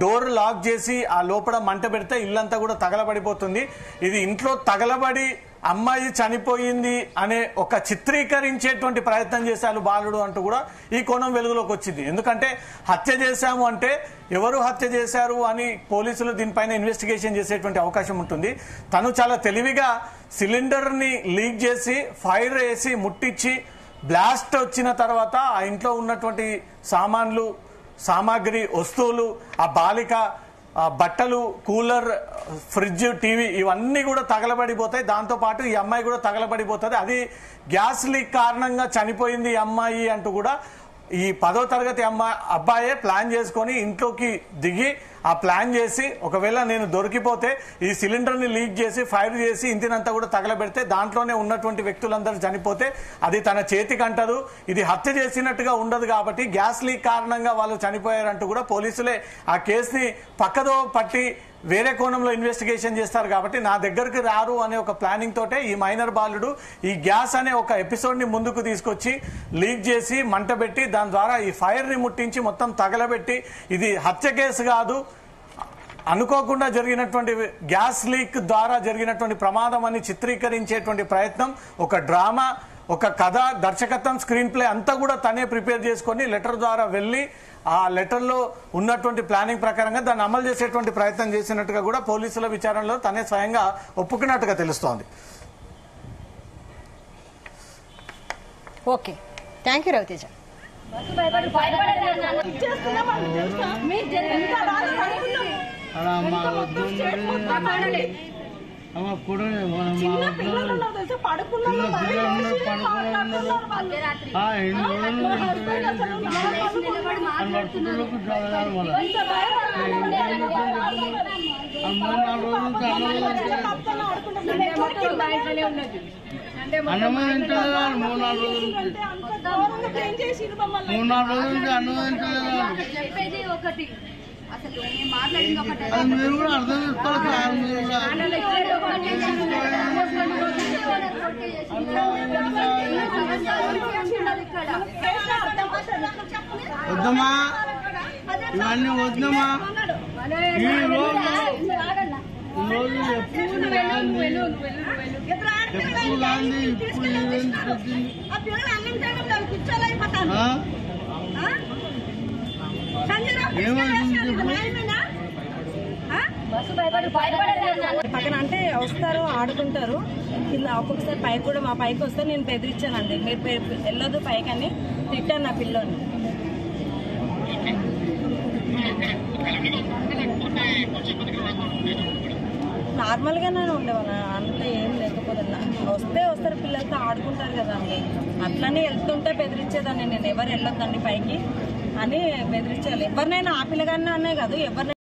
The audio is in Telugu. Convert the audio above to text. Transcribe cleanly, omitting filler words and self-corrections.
డోర్ లాక్ చేసి ఆ లోపల మంట పెడితే ఇల్లంతా కూడా తగలబడిపోతుంది. ఇది ఇంట్లో తగలబడి అమ్మాయి చనిపోయింది అనే ఒక చిత్రీకరించేటువంటి ప్రయత్నం చేశారు బాలుడు అంటూ కూడా ఈ కోణం వెలుగులోకి వచ్చింది. ఎందుకంటే హత్య చేశాము అంటే ఎవరు హత్య చేశారు అని పోలీసులు దీనిపైన ఇన్వెస్టిగేషన్ చేసేటువంటి అవకాశం ఉంటుంది. తను చాలా తెలివిగా సిలిండర్ ని లీక్ చేసి ఫైర్ వేసి ముట్టించి బ్లాస్ట్ వచ్చిన తర్వాత ఆ ఇంట్లో ఉన్నటువంటి సామాన్లు సామాగ్రి వస్తువులు ఆ బాలిక బట్టలు కూలర్ ఫ్రిడ్జ్ టీవీ ఇవన్నీ కూడా తగలబడిపోతాయి. దాంతో పాటు ఈ అమ్మాయి కూడా తగలబడిపోతుంది. అది గ్యాస్ లీక్ కారణంగా చనిపోయింది ఈ అమ్మాయి అంటూ కూడా ఈ 10వ తరగతి అబ్బాయే ప్లాన్ చేసుకొని ఇంట్లోకి దిగి ఆ ప్లాన్ చేసి ఒకవేళ నేను దొరికిపోతే ఈ సిలిండర్ ని లీక్ చేసి ఫైర్ చేసి ఇంటినంతా కూడా తగలబెడితే దాంట్లోనే ఉన్నటువంటి వ్యక్తులందరూ చనిపోతే అది తన చేతికి అంటదు, ఇది హత్య చేసినట్టుగా ఉండదు. కాబట్టి గ్యాస్ లీక్ కారణంగా వాళ్ళు చనిపోయారంటూ కూడా పోలీసులే ఆ కేసుని పక్కదో పట్టి వేరే కోణంలో ఇన్వెస్టిగేషన్ చేస్తారు. కాబట్టి నా దగ్గరికి రారు అనే ఒక ప్లానింగ్ తోటే ఈ మైనర్ బాలుడు ఈ గ్యాస్ అనే ఒక ఎపిసోడ్ ని ముందుకు తీసుకొచ్చి లీక్ చేసి మంట పెట్టి దాని ద్వారా ఈ ఫైర్ ని ముట్టించి మొత్తం తగలబెట్టి ఇది హత్య కేసు కాదు, అనుకోకుండా జరిగినటువంటి గ్యాస్ లీక్ ద్వారా జరిగినటువంటి ప్రమాదం అని చిత్రీకరించేటువంటి ప్రయత్నం, ఒక డ్రామా, ఒక కథ, దర్శకత్వం, స్క్రీన్ ప్లే అంతా కూడా తనే ప్రిపేర్ చేసుకొని లెటర్ ద్వారా వెళ్ళి ఆ లెటర్ లో ఉన్నటువంటి ప్లానింగ్ ప్రకారంగా దాన్ని అమలు చేసేటువంటి ప్రయత్నం చేసినట్టుగా కూడా పోలీసుల విచారణలో తనే స్వయంగా ఒప్పుకున్నట్టుగా తెలుస్తోంది. Okay, thank you Raviteja. Annamayya 3-4 రోజులు మీరు కూడా అర్థం చేసుకోవాలి. వద్దమ్మా, ఇవన్నీ వద్దమ్మా. ఈ రోజు ఎప్పుడు గాంధీ ఇప్పుడు పక్కన అంటే వస్తారు, ఆడుకుంటారు. ఇలా ఒక్కొక్కసారి పైకి కూడా మా పైకి వస్తే నేను బెదిరించానండి, మీరు వెళ్ళొద్దు పైకి అని తిట్టాను నా పిల్లోని. నార్మల్గానే ఉండేవాళ్ళ, అంత ఏం లేకపోతే వస్తే వస్తారు, పిల్లలతో ఆడుకుంటారు కదా అండి. అట్లనే వెళ్తుంటే బెదిరించేదాన్ని నేను, ఎవరు వెళ్ళొద్దండి పైకి అని బెదిరించాలి. ఎవరినైనా ఆ పిల్లగానే అనే కాదు, ఎవరినైనా